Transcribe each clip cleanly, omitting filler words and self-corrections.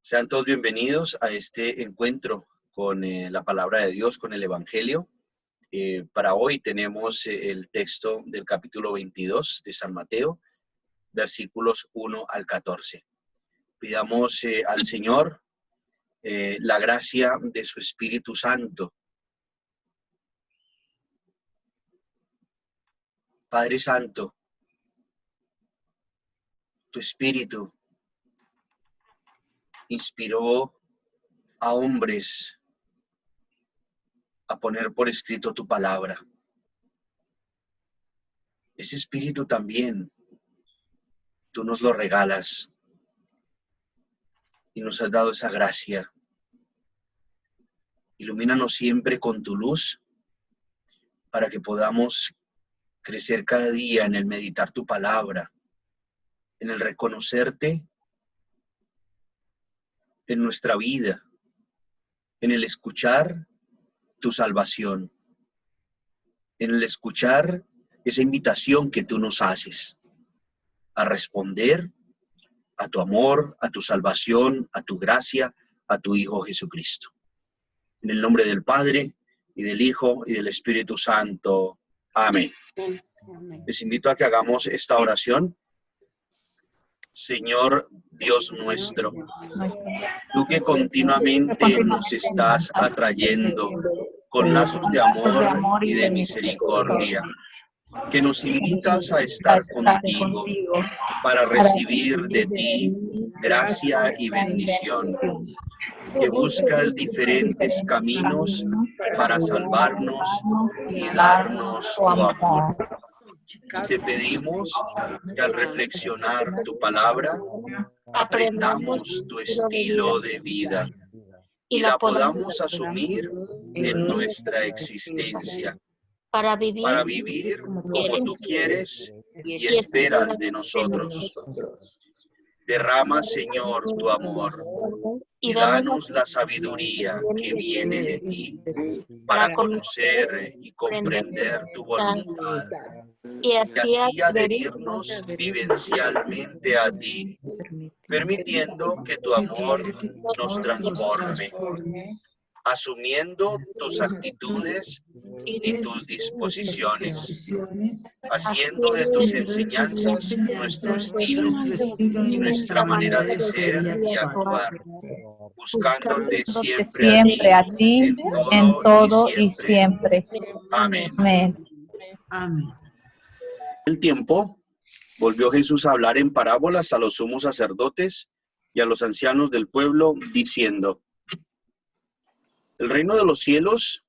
Sean todos bienvenidos a este encuentro con la palabra de Dios, con el Evangelio. Para hoy tenemos el texto del capítulo 22 de San Mateo, versículos 1 al 14. Pidamos al Señor la gracia de su Espíritu Santo. Padre Santo, tu Espíritu inspiró a hombres a poner por escrito tu palabra. Ese Espíritu también tú nos lo regalas y nos has dado esa gracia. Ilumínanos siempre con tu luz para que podamos crecer cada día en el meditar tu palabra, en el reconocerte en nuestra vida, en el escuchar tu salvación, en el escuchar esa invitación que tú nos haces a responder a tu amor, a tu salvación, a tu gracia, a tu Hijo Jesucristo. En el nombre del Padre, y del Hijo, y del Espíritu Santo. Amén. Les invito a que hagamos esta oración. Señor Dios nuestro, tú que continuamente nos estás atrayendo con lazos de amor y de misericordia, que nos invitas a estar contigo para recibir de ti gracia y bendición, que buscas diferentes caminos para salvarnos y darnos tu amor. Te pedimos que al reflexionar tu palabra, aprendamos tu estilo de vida y la podamos asumir en nuestra existencia para vivir como tú quieres y esperas de nosotros. Derrama, Señor, tu amor y danos la sabiduría que viene de ti para conocer y comprender tu voluntad y así adherirnos vivencialmente a ti, permitiendo que tu amor nos transforme, asumiendo tus actitudes y tus disposiciones, haciendo de tus enseñanzas nuestro estilo y nuestra manera de ser y actuar, buscándote siempre a ti en todo y siempre. Amén. Amén. El tiempo, volvió Jesús a hablar en parábolas a los sumos sacerdotes y a los ancianos del pueblo, diciendo: el reino de los cielos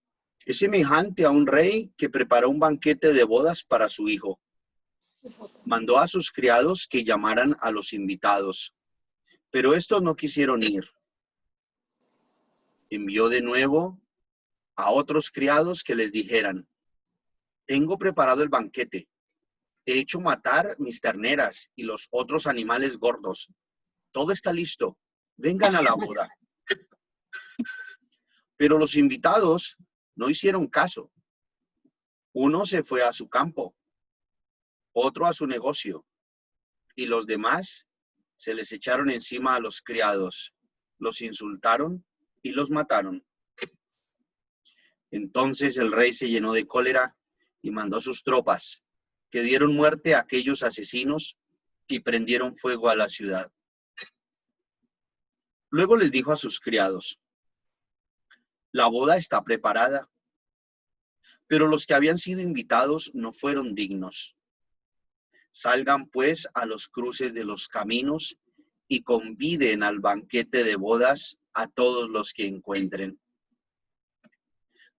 es semejante a un rey que preparó un banquete de bodas para su hijo. Mandó a sus criados que llamaran a los invitados, pero estos no quisieron ir. Envió de nuevo a otros criados que les dijeran: tengo preparado el banquete. He hecho matar mis terneras y los otros animales gordos. Todo está listo. Vengan a la boda. Pero los invitados no hicieron caso. Uno se fue a su campo, otro a su negocio, y los demás se les echaron encima a los criados, los insultaron y los mataron. Entonces el rey se llenó de cólera y mandó sus tropas, que dieron muerte a aquellos asesinos y prendieron fuego a la ciudad. Luego les dijo a sus criados: la boda está preparada, pero los que habían sido invitados no fueron dignos. Salgan pues a los cruces de los caminos y conviden al banquete de bodas a todos los que encuentren.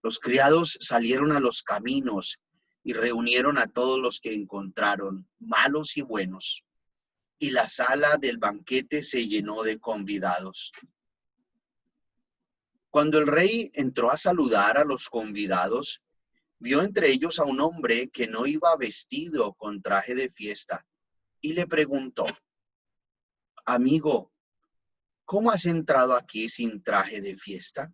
Los criados salieron a los caminos y reunieron a todos los que encontraron, malos y buenos, y la sala del banquete se llenó de convidados. Cuando el rey entró a saludar a los convidados, vio entre ellos a un hombre que no iba vestido con traje de fiesta, y le preguntó: amigo, ¿cómo has entrado aquí sin traje de fiesta?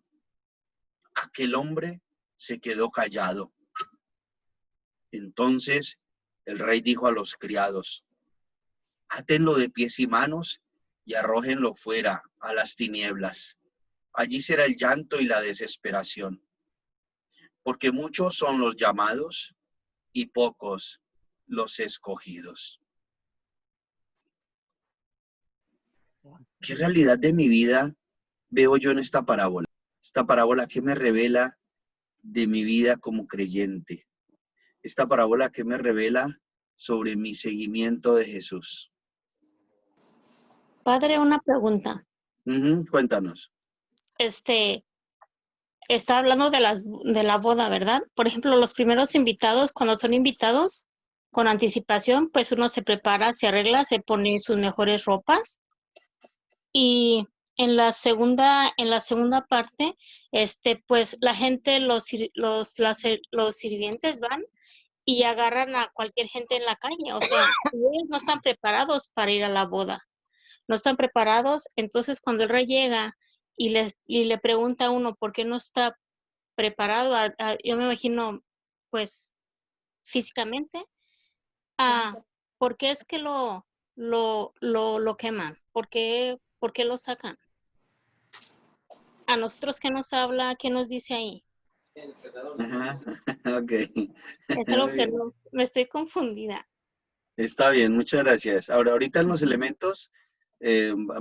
Aquel hombre se quedó callado. Entonces el rey dijo a los criados: átenlo de pies y manos y arrójenlo fuera a las tinieblas. Allí será el llanto y la desesperación, porque muchos son los llamados y pocos los escogidos. ¿Qué realidad de mi vida veo yo en esta parábola? Esta parábola que me revela de mi vida como creyente. Esta parábola que me revela sobre mi seguimiento de Jesús. Padre, una pregunta. Cuéntanos. Está hablando de la boda, ¿verdad? Por ejemplo, los primeros invitados, cuando son invitados, con anticipación, pues uno se prepara, se arregla, se pone sus mejores ropas. Y en la segunda parte, pues la gente, los sirvientes van y agarran a cualquier gente en la calle. O sea, ellos no están preparados para ir a la boda. No están preparados. Entonces, cuando el rey llega y le pregunta a uno por qué no está preparado, yo me imagino, pues, físicamente, ¿por qué es que lo queman? ¿Por qué lo sacan? A nosotros, ¿qué nos habla? ¿Qué nos dice ahí? Ajá. Ok. Es algo que no, me estoy confundida. Está bien, muchas gracias. Ahorita en los elementos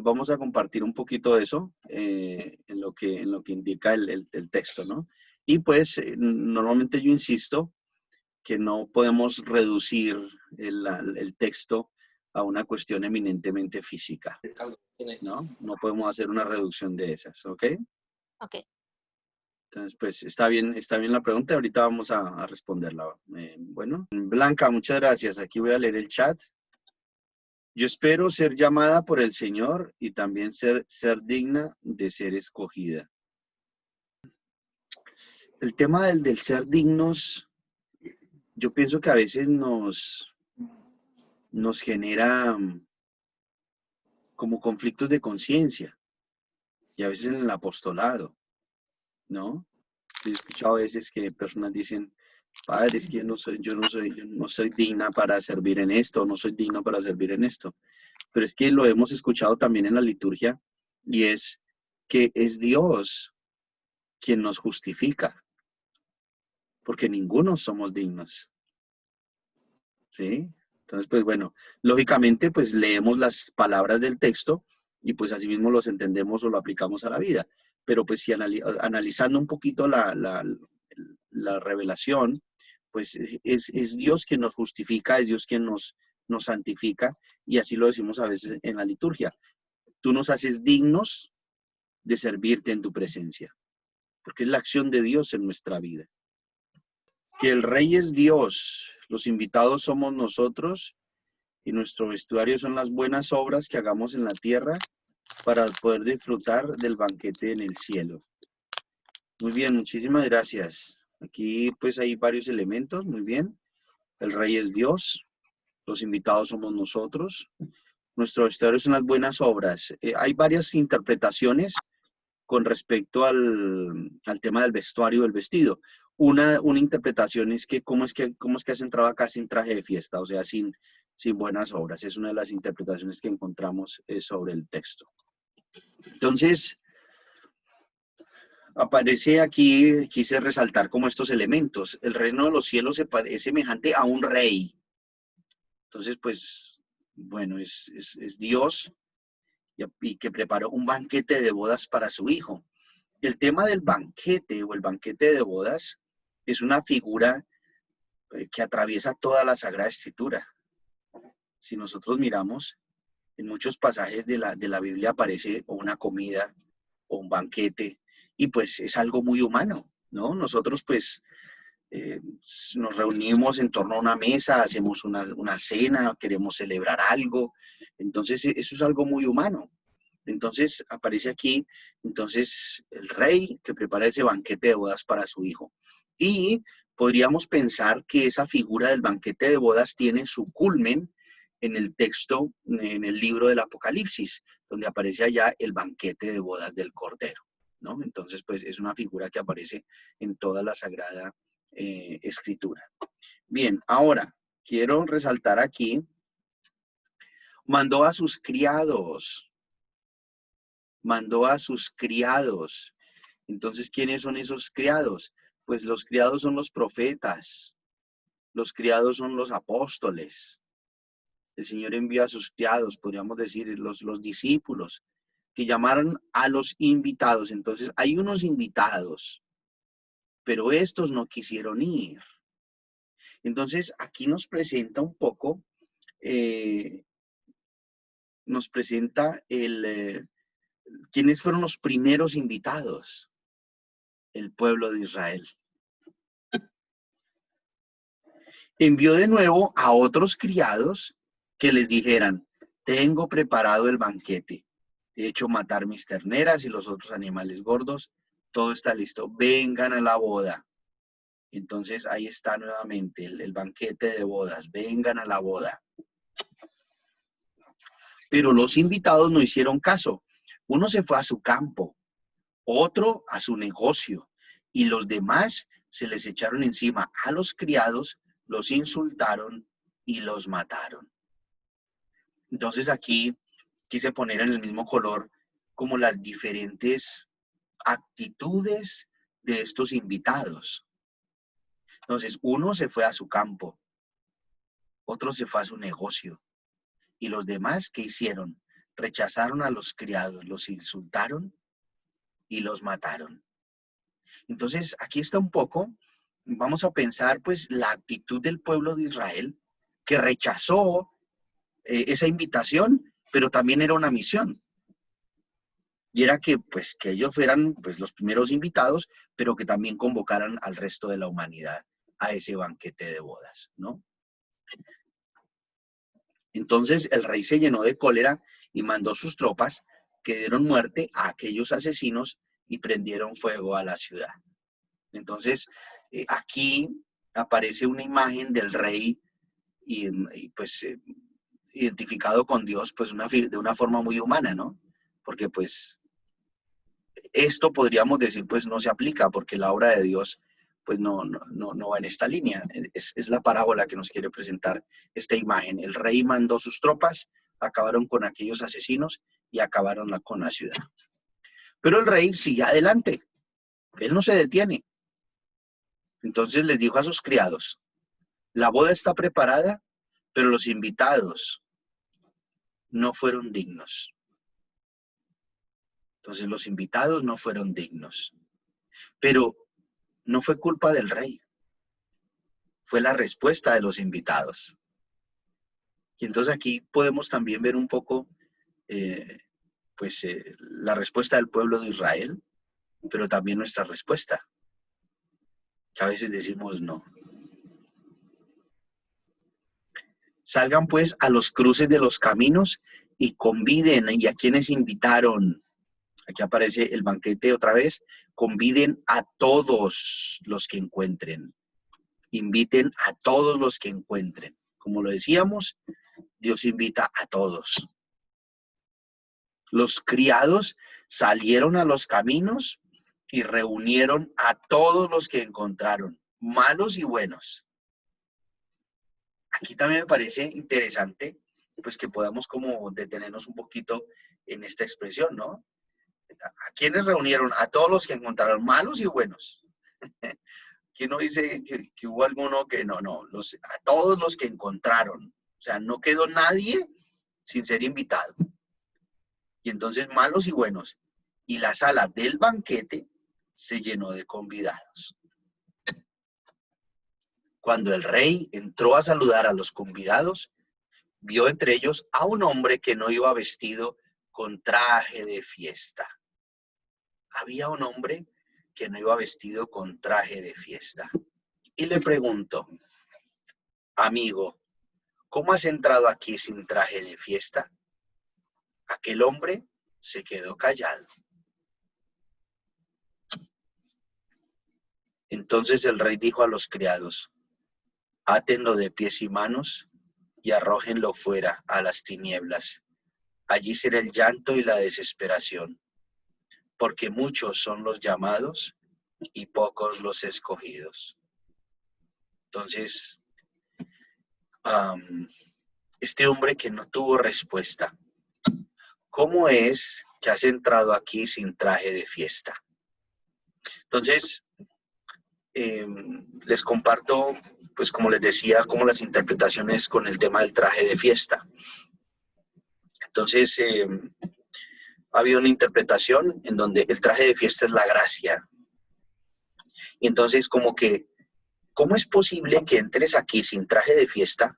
vamos a compartir un poquito de eso en lo que indica el texto, ¿no? Y pues normalmente yo insisto que no podemos reducir el texto a una cuestión eminentemente física, ¿no? No podemos hacer una reducción de esas, ¿ok? Ok. Entonces, pues está bien la pregunta. Ahorita vamos a responderla. Bueno, Blanca, muchas gracias. Aquí voy a leer el chat. Yo espero ser llamada por el Señor y también ser digna de ser escogida. El tema del ser dignos, yo pienso que a veces nos genera como conflictos de conciencia y a veces en el apostolado, ¿no? He escuchado a veces que personas dicen, padre, es que yo no soy digna para servir en esto, no soy digno para servir en esto. Pero es que lo hemos escuchado también en la liturgia y es que es Dios quien nos justifica, porque ninguno somos dignos. ¿Sí? Entonces, pues bueno, lógicamente, pues leemos las palabras del texto y pues así mismo los entendemos o lo aplicamos a la vida. Pero pues si analizando un poquito la revelación, pues es Dios quien nos justifica, es Dios quien nos santifica y así lo decimos a veces en la liturgia. Tú nos haces dignos de servirte en tu presencia, porque es la acción de Dios en nuestra vida. Que el Rey es Dios, los invitados somos nosotros y nuestro vestuario son las buenas obras que hagamos en la tierra para poder disfrutar del banquete en el cielo. Muy bien, muchísimas gracias. Aquí pues hay varios elementos, muy bien. El Rey es Dios, los invitados somos nosotros, nuestro vestuario son las buenas obras. Hay varias interpretaciones con respecto al tema del vestuario, del vestido. Una interpretación es que cómo es que has entrado acá sin traje de fiesta, o sea, sin buenas obras. Es una de las interpretaciones que encontramos sobre el texto. Entonces, aparece aquí, quise resaltar como estos elementos. El reino de los cielos es semejante a un rey. Entonces, pues, bueno, es Dios y que preparó un banquete de bodas para su hijo. El tema del banquete o el banquete de bodas es una figura que atraviesa toda la Sagrada Escritura. Si nosotros miramos, en muchos pasajes de la Biblia aparece o una comida o un banquete y pues es algo muy humano, ¿no? Nosotros pues nos reunimos en torno a una mesa, hacemos una cena, queremos celebrar algo, entonces eso es algo muy humano. Entonces aparece aquí, entonces el rey que prepara ese banquete de bodas para su hijo. Y podríamos pensar que esa figura del banquete de bodas tiene su culmen en el texto, en el libro del Apocalipsis, donde aparece allá el banquete de bodas del Cordero, ¿no? Entonces, pues es una figura que aparece en toda la Sagrada Escritura. Bien, ahora quiero resaltar aquí, mandó a sus criados. mandó a sus criados. Entonces, ¿quiénes son esos criados? Pues los criados son los profetas, los criados son los apóstoles. El Señor envió a sus criados, podríamos decir, los discípulos, que llamaron a los invitados. Entonces, hay unos invitados, pero estos no quisieron ir. Entonces, aquí nos presenta un poco, quiénes fueron los primeros invitados, el pueblo de Israel. Envió de nuevo a otros criados que les dijeran, tengo preparado el banquete, he hecho matar mis terneras y los otros animales gordos, todo está listo, vengan a la boda. Entonces ahí está nuevamente el banquete de bodas, vengan a la boda. Pero los invitados no hicieron caso. Uno se fue a su campo, otro a su negocio, y los demás se les echaron encima a los criados, los insultaron y los mataron. Entonces aquí quise poner en el mismo color como las diferentes actitudes de estos invitados. Entonces, uno se fue a su campo, otro se fue a su negocio, y los demás, ¿qué hicieron? Rechazaron a los criados, los insultaron y los mataron. Entonces, aquí está un poco, vamos a pensar pues la actitud del pueblo de Israel, que rechazó esa invitación, pero también era una misión. Y era que pues que ellos fueran pues los primeros invitados, pero que también convocaran al resto de la humanidad a ese banquete de bodas, ¿no? Entonces el rey se llenó de cólera y mandó sus tropas que dieron muerte a aquellos asesinos y prendieron fuego a la ciudad. Entonces aquí aparece una imagen del rey pues identificado con Dios pues de una forma muy humana, ¿no? Porque pues esto podríamos decir pues no se aplica porque la obra de Dios pues no va en esta línea. Es la parábola que nos quiere presentar esta imagen. El rey mandó sus tropas, acabaron con aquellos asesinos y acabaron con la ciudad. Pero el rey sigue adelante, él no se detiene. Entonces les dijo a sus criados, la boda está preparada, pero los invitados no fueron dignos. Entonces los invitados no fueron dignos. Pero no fue culpa del rey. Fue la respuesta de los invitados. Y entonces aquí podemos también ver un poco la respuesta del pueblo de Israel, pero también nuestra respuesta, que a veces decimos no. Salgan pues a los cruces de los caminos y conviden, y a quienes invitaron, aquí aparece el banquete otra vez, conviden a todos los que encuentren. Inviten a todos los que encuentren. Como lo decíamos, Dios invita a todos. Los criados salieron a los caminos y reunieron a todos los que encontraron, malos y buenos. Aquí también me parece interesante, pues que podamos como detenernos un poquito en esta expresión, ¿no? ¿A quiénes reunieron? A todos los que encontraron, malos y buenos. ¿Quién no dice que hubo alguno que no? A todos los que encontraron. O sea, no quedó nadie sin ser invitado. Y entonces malos y buenos. Y la sala del banquete se llenó de convidados. Cuando el rey entró a saludar a los convidados, vio entre ellos a un hombre que no iba vestido con traje de fiesta. Había un hombre que no iba vestido con traje de fiesta. Y le preguntó, amigo, ¿cómo has entrado aquí sin traje de fiesta? Aquel hombre se quedó callado. Entonces el rey dijo a los criados, átenlo de pies y manos y arrójenlo fuera a las tinieblas. Allí será el llanto y la desesperación, porque muchos son los llamados y pocos los escogidos. Entonces, este hombre que no tuvo respuesta, ¿cómo es que has entrado aquí sin traje de fiesta. Entonces, les comparto, pues como les decía, como las interpretaciones con el tema del traje de fiesta. Entonces, ha habido una interpretación en donde el traje de fiesta es la gracia. Y entonces, como que, ¿cómo es posible que entres aquí sin traje de fiesta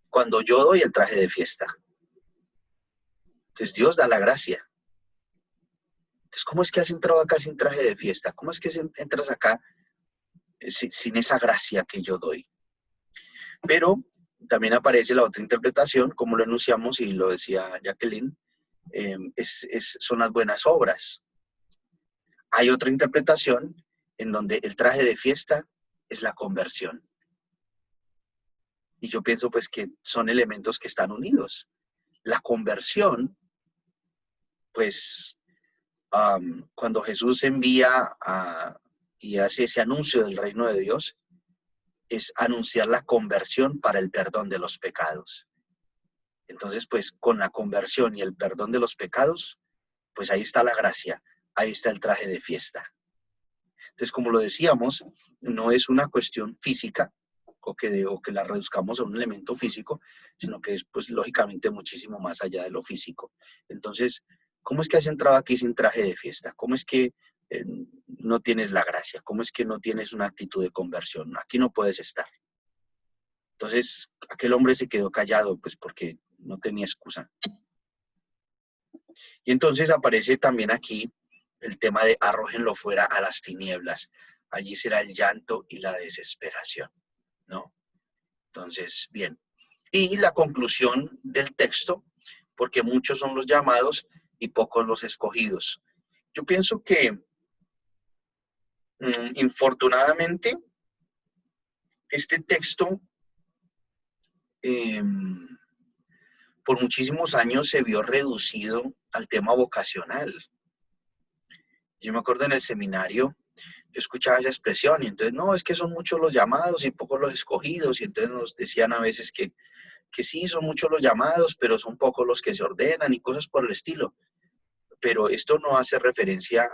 cuando yo doy el traje de fiesta? Entonces, Dios da la gracia. Entonces, ¿cómo es que has entrado acá sin traje de fiesta? ¿Cómo es que entras acá sin esa gracia que yo doy? Pero también aparece la otra interpretación, como lo enunciamos y lo decía Jacqueline, son las buenas obras. Hay otra interpretación en donde el traje de fiesta es la conversión. Y yo pienso pues que son elementos que están unidos. La conversión, pues cuando Jesús envía y hace ese anuncio del reino de Dios, es anunciar la conversión para el perdón de los pecados. Entonces, pues con la conversión y el perdón de los pecados, pues ahí está la gracia, ahí está el traje de fiesta. Entonces, como lo decíamos, no es una cuestión física o que la reduzcamos a un elemento físico, sino que es, pues, lógicamente muchísimo más allá de lo físico. Entonces, ¿cómo es que has entrado aquí sin traje de fiesta? ¿Cómo es que no tienes la gracia? ¿Cómo es que no tienes una actitud de conversión? Aquí no puedes estar. Entonces, aquel hombre se quedó callado, pues porque no tenía excusa. Y entonces aparece también aquí el tema de arrójenlo fuera a las tinieblas. Allí será el llanto y la desesperación, ¿no? Entonces, bien. Y la conclusión del texto, porque muchos son los llamados y pocos los escogidos. Yo pienso que, infortunadamente, este texto por muchísimos años se vio reducido al tema vocacional. Yo me acuerdo en el seminario, yo escuchaba esa expresión y entonces, no, es que son muchos los llamados y pocos los escogidos, y entonces nos decían a veces que sí, son muchos los llamados, pero son pocos los que se ordenan y cosas por el estilo. Pero esto no hace referencia,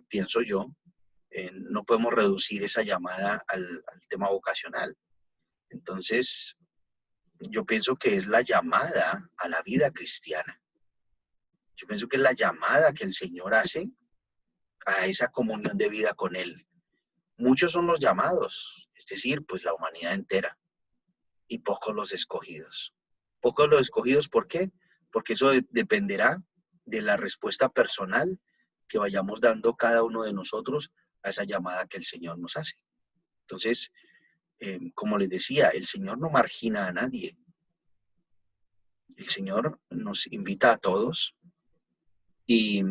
pienso yo, no podemos reducir esa llamada al tema vocacional. Entonces, yo pienso que es la llamada a la vida cristiana. Yo pienso que es la llamada que el Señor hace a esa comunión de vida con Él. Muchos son los llamados, es decir, pues la humanidad entera, y pocos los escogidos. Pocos los escogidos, ¿por qué? Porque eso dependerá de la respuesta personal que vayamos dando cada uno de nosotros a esa llamada que el Señor nos hace. Entonces, como les decía, el Señor no margina a nadie. El Señor nos invita a todos y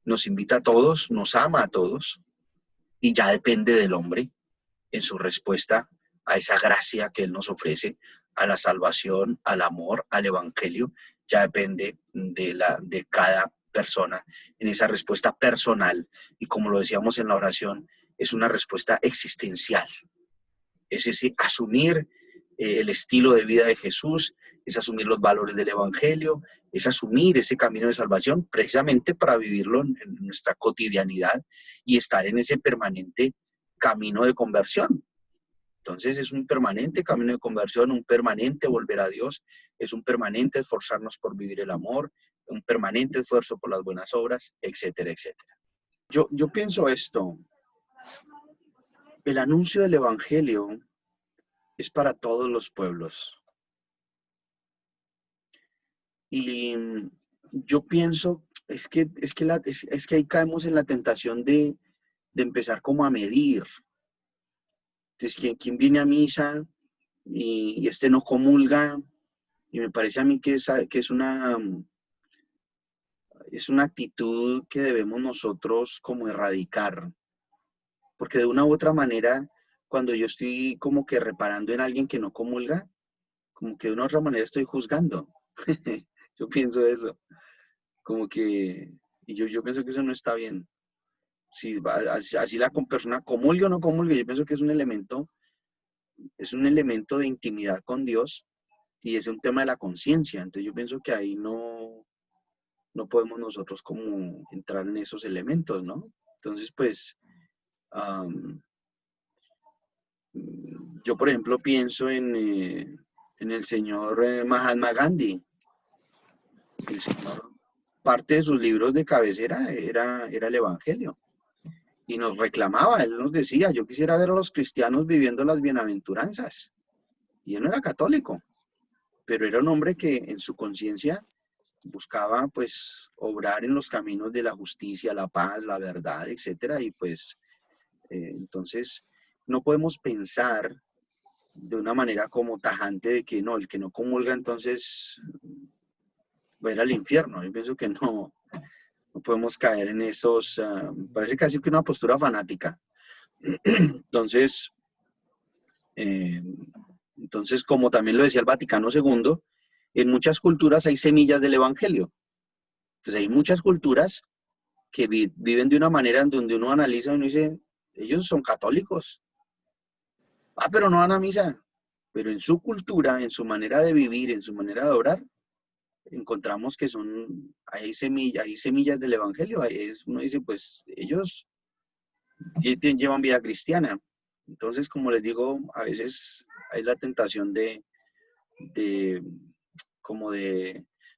nos ama a todos, y ya depende del hombre en su respuesta a esa gracia que Él nos ofrece, a la salvación, al amor, al evangelio. Ya depende de cada persona en esa respuesta personal. Y como lo decíamos en la oración, es una respuesta existencial. Es ese asumir el estilo de vida de Jesús, es asumir los valores del evangelio, es asumir ese camino de salvación precisamente para vivirlo en nuestra cotidianidad y estar en ese permanente camino de conversión. Entonces es un permanente camino de conversión, un permanente volver a Dios, es un permanente esforzarnos por vivir el amor, un permanente esfuerzo por las buenas obras, etcétera, etcétera. Yo pienso esto, el anuncio del evangelio es para todos los pueblos. Y yo pienso, es que ahí caemos en la tentación de empezar como a medir. Entonces, ¿quién viene a misa y este no comulga? Y me parece a mí que es una actitud que debemos nosotros como erradicar. Porque de una u otra manera, cuando yo estoy como que reparando en alguien que no comulga, como que de una u otra manera estoy juzgando. Yo pienso eso. Como que, y yo pienso que eso no está bien. Si así la persona comulgue o no comulgue, yo pienso que es un elemento de intimidad con Dios, Y es un tema de la conciencia. Entonces yo pienso que ahí no podemos nosotros como entrar en esos elementos, ¿no? Entonces, pues, yo, por ejemplo, pienso en el señor Mahatma Gandhi. El señor, parte de sus libros de cabecera era el Evangelio. Y nos reclamaba, él nos decía, yo quisiera ver a los cristianos viviendo las bienaventuranzas. Y él no era católico, pero era un hombre que en su conciencia buscaba, pues, obrar en los caminos de la justicia, la paz, la verdad, etcétera. Y pues, entonces, no podemos pensar de una manera como tajante de que no, el que no comulga entonces va a ir al infierno. Yo pienso que no podemos caer en esos, parece casi que una postura fanática. Entonces, como también lo decía el Vaticano II, en muchas culturas hay semillas del Evangelio. Entonces hay muchas culturas que viven de una manera en donde uno analiza y uno dice, ellos son católicos. Ah, pero no van a misa. Pero en su cultura, en su manera de vivir, en su manera de orar, encontramos que hay semillas del Evangelio. Uno dice, pues ellos llevan vida cristiana. Entonces, como les digo, a veces hay la tentación de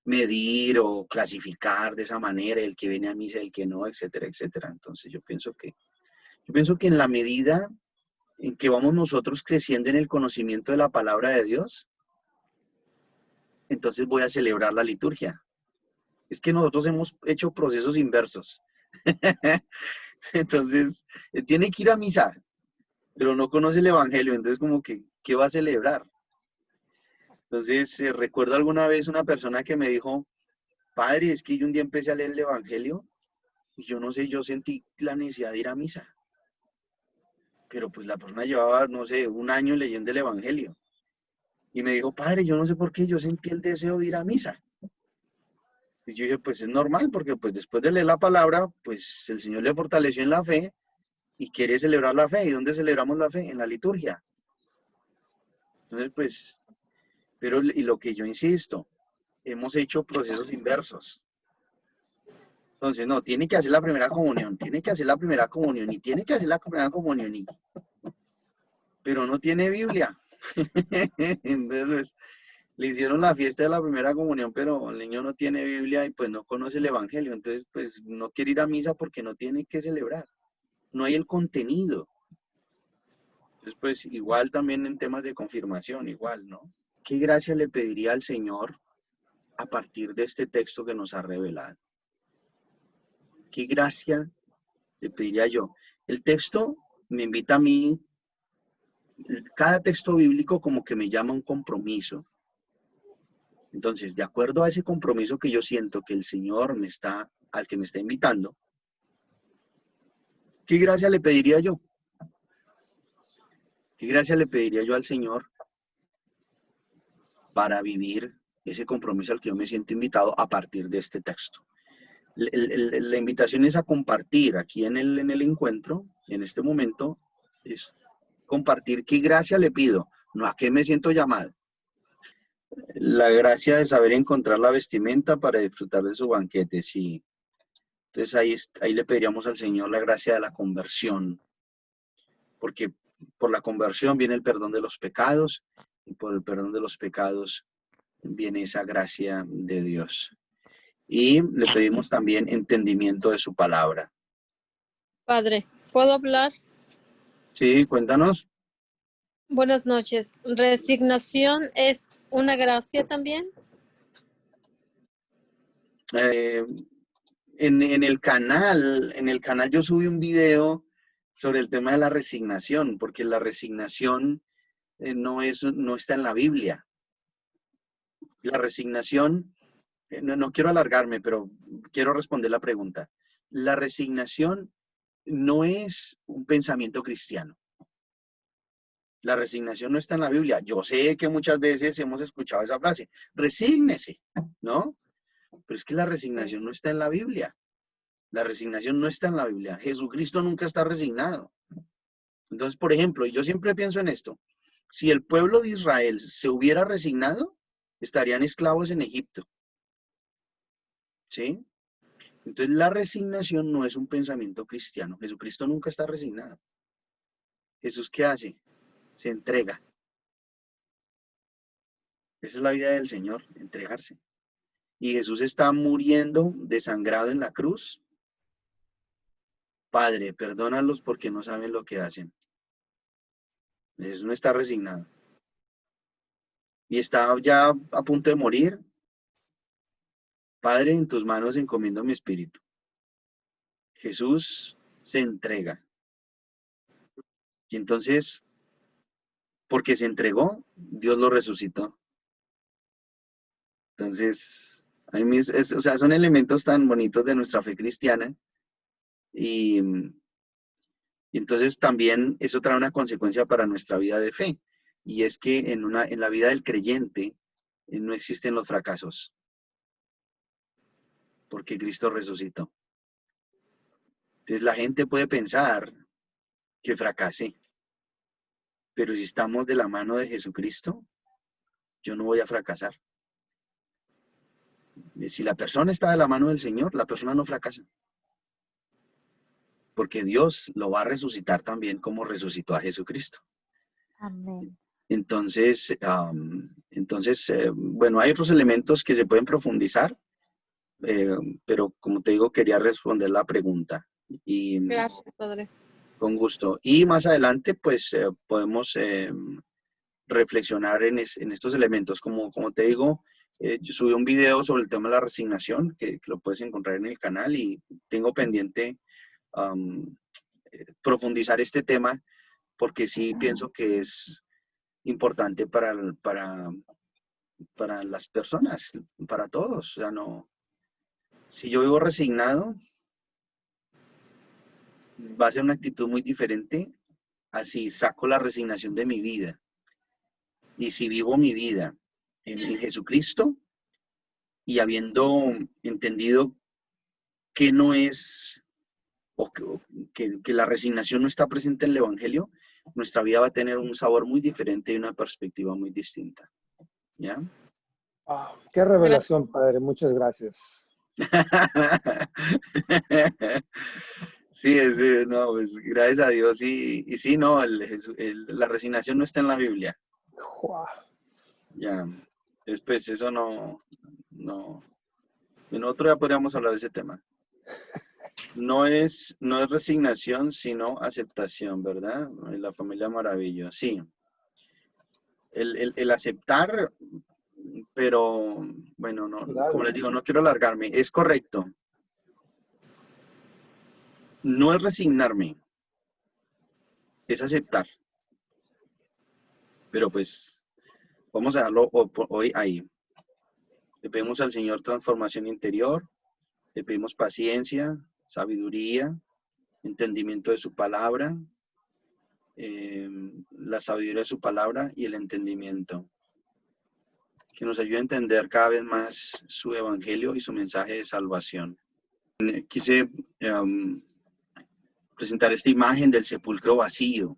medir o clasificar de esa manera el que viene a misa, el que no, etcétera, etcétera. Entonces, yo pienso que en la medida en que vamos nosotros creciendo en el conocimiento de la palabra de Dios, entonces voy a celebrar la liturgia. Es que nosotros hemos hecho procesos inversos. Entonces, tiene que ir a misa, pero no conoce el Evangelio, entonces como que, ¿qué va a celebrar? Entonces, recuerdo alguna vez una persona que me dijo, padre, es que yo un día empecé a leer el Evangelio y yo no sé, yo sentí la necesidad de ir a misa. Pero pues la persona llevaba, no sé, un año leyendo el Evangelio. Y me dijo, padre, yo no sé por qué yo sentí el deseo de ir a misa. Y yo dije, pues es normal, porque pues después de leer la palabra, pues el Señor le fortaleció en la fe y quiere celebrar la fe. ¿Y dónde celebramos la fe? En la liturgia. Entonces, pues, y lo que yo insisto, hemos hecho procesos inversos. Entonces, no, tiene que hacer la primera comunión, tiene que hacer la primera comunión y tiene que hacer la primera comunión, pero no tiene Biblia. Entonces, pues, le hicieron la fiesta de la primera comunión, pero el niño no tiene Biblia y pues no conoce el Evangelio. Entonces, pues, no quiere ir a misa porque no tiene que celebrar. No hay el contenido. Entonces, pues, igual también en temas de confirmación, igual, ¿no? ¿Qué gracia le pediría al Señor a partir de este texto que nos ha revelado? ¿Qué gracia le pediría yo? El texto me invita a mí, cada texto bíblico como que me llama a un compromiso. Entonces, de acuerdo a ese compromiso que yo siento que el Señor al que me está invitando, ¿qué gracia le pediría yo? ¿Qué gracia le pediría yo al Señor para vivir ese compromiso al que yo me siento invitado a partir de este texto? La invitación es a compartir aquí en el encuentro, en este momento, es compartir qué gracia le pido, no a qué me siento llamado. La gracia de saber encontrar la vestimenta para disfrutar de su banquete, sí. Entonces ahí le pediríamos al Señor la gracia de la conversión, porque por la conversión viene el perdón de los pecados y por el perdón de los pecados viene esa gracia de Dios. Y le pedimos también entendimiento de su palabra. Padre, ¿puedo hablar? Sí, cuéntanos. Buenas noches. ¿Resignación es una gracia también? En el canal yo subí un video sobre el tema de la resignación, porque la resignación no está en la Biblia. La resignación, no quiero alargarme, pero quiero responder la pregunta. La resignación no es un pensamiento cristiano. La resignación no está en la Biblia. Yo sé que muchas veces hemos escuchado esa frase, resígnese, ¿no? Pero es que la resignación no está en la Biblia. La resignación no está en la Biblia. Jesucristo nunca está resignado. Entonces, por ejemplo, y yo siempre pienso en esto, si el pueblo de Israel se hubiera resignado, estarían esclavos en Egipto. ¿Sí? Entonces la resignación no es un pensamiento cristiano. Jesucristo nunca está resignado. Jesús, ¿qué hace? Se entrega. Esa es la vida del Señor, entregarse. Y Jesús está muriendo desangrado en la cruz. Padre, perdónalos porque no saben lo que hacen. Jesús no está resignado. Y está ya a punto de morir. Padre, en tus manos encomiendo mi espíritu. Jesús se entrega. Y entonces, porque se entregó, Dios lo resucitó. Entonces, a mí o sea, son elementos tan bonitos de nuestra fe cristiana. Y entonces también eso trae una consecuencia para nuestra vida de fe. Y es que en la vida del creyente no existen los fracasos. Porque Cristo resucitó. Entonces la gente puede pensar que fracasé. Pero si estamos de la mano de Jesucristo, yo no voy a fracasar. Si la persona está de la mano del Señor, la persona no fracasa. Porque Dios lo va a resucitar también como resucitó a Jesucristo. Amén. Entonces, bueno, hay otros elementos que se pueden profundizar, pero como te digo, quería responder la pregunta. Y, Gracias, Padre. con gusto. Y más adelante, pues, podemos reflexionar en estos elementos. Como te digo, yo subí un video sobre el tema de la resignación, que lo puedes encontrar en el canal, y tengo pendiente profundizar este tema, porque sí pienso que es importante para las personas, para todos. O sea, no, si yo vivo resignado, va a ser una actitud muy diferente así saco la resignación de mi vida. Y si vivo mi vida en Jesucristo y habiendo entendido que no es, o que la resignación no está presente en el Evangelio, nuestra vida va a tener un sabor muy diferente y una perspectiva muy distinta. ¿Ya? Wow, qué revelación, Padre. Muchas gracias. Sí, no, pues gracias a Dios. Y sí, no, la resignación no está en la Biblia. Wow. Ya, después eso no. En otro día podríamos hablar de ese tema. No es resignación, sino aceptación, ¿verdad? La familia Maravillo, sí. El aceptar, pero bueno, no, Claro. como les digo, no quiero alargarme. Es correcto. No es resignarme, es aceptar. Pero pues, vamos a dejarlo hoy ahí. Le pedimos al Señor transformación interior, le pedimos paciencia, sabiduría, entendimiento de su palabra, la sabiduría de su palabra y el entendimiento. Que nos ayude a entender cada vez más su evangelio y su mensaje de salvación. Quise presentar esta imagen del sepulcro vacío.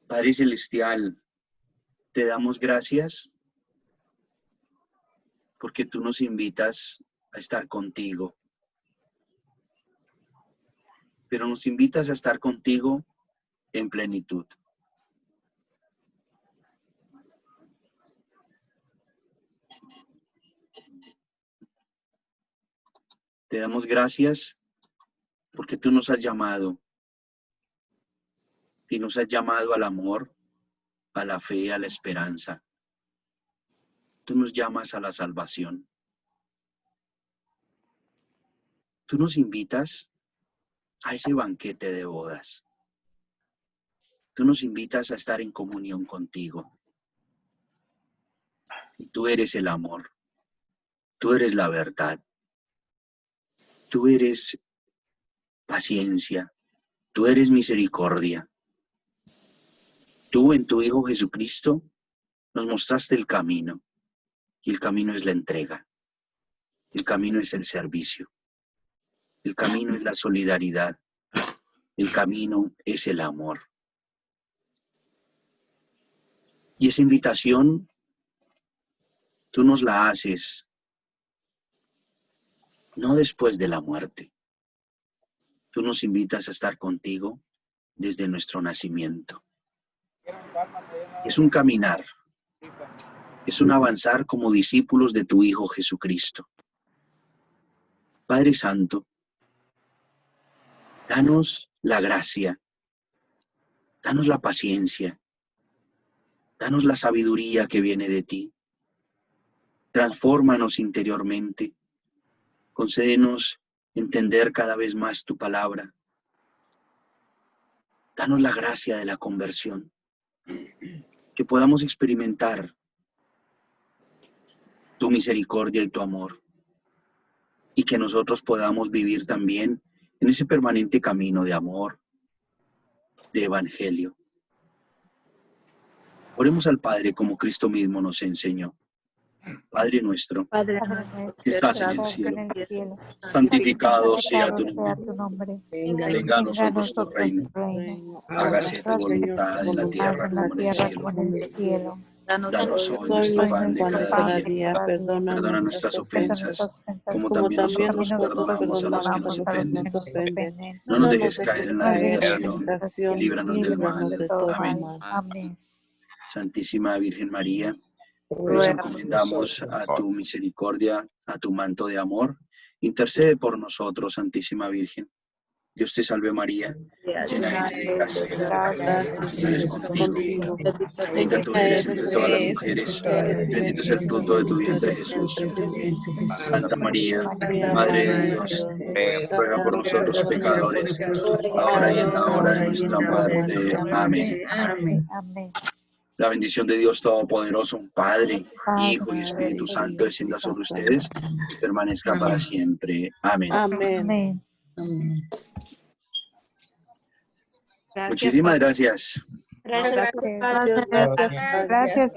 Padre Celestial, te damos gracias porque tú nos invitas a estar contigo. Pero nos invitas a estar contigo en plenitud. Te damos gracias porque tú nos has llamado. Y nos has llamado al amor, a la fe, a la esperanza. Tú nos llamas a la salvación. Tú nos invitas a ese banquete de bodas. Tú nos invitas a estar en comunión contigo. Y tú eres el amor. Tú eres la verdad. Tú eres paciencia. Tú eres misericordia. Tú en tu Hijo Jesucristo nos mostraste el camino. Y el camino es la entrega. El camino es el servicio. El camino es la solidaridad. El camino es el amor. Y esa invitación tú nos la haces no después de la muerte. Tú nos invitas a estar contigo desde nuestro nacimiento. Es un caminar, es un avanzar como discípulos de tu Hijo Jesucristo. Padre Santo, danos la gracia, danos la paciencia, danos la sabiduría que viene de ti. Transfórmanos interiormente, concédenos entender cada vez más tu palabra. Danos la gracia de la conversión, que podamos experimentar tu misericordia y tu amor, y que nosotros podamos vivir también en ese permanente camino de amor, de evangelio. Oremos al Padre como Cristo mismo nos enseñó. Padre nuestro, Padre que estás en el cielo, santificado sea tu nombre. Venga a nosotros tu reino. Hágase tu voluntad en la tierra como en el cielo. Danos hoy nuestro pan de cada día. Perdona nuestras ofensas, como también nosotros perdonamos a los que nos ofenden. No nos dejes caer en la tentación y líbranos del mal. Amén. Santísima Virgen María, nos encomendamos a tu misericordia, a tu manto de amor. Intercede por nosotros, Santísima Virgen. Dios te salve María, llena eres de gracia, el Señor es contigo. Bendita tú eres entre todas las mujeres, bendito es el fruto de tu vientre Jesús. Santa María, Madre de Dios, ruega por nosotros pecadores, ahora y en la hora de nuestra muerte. Amén. La bendición de Dios Todopoderoso, Padre, Hijo y Espíritu Santo, descienda sobre ustedes y permanezca para siempre. Amén. Amén. Muchísimas gracias. Gracias. Gracias.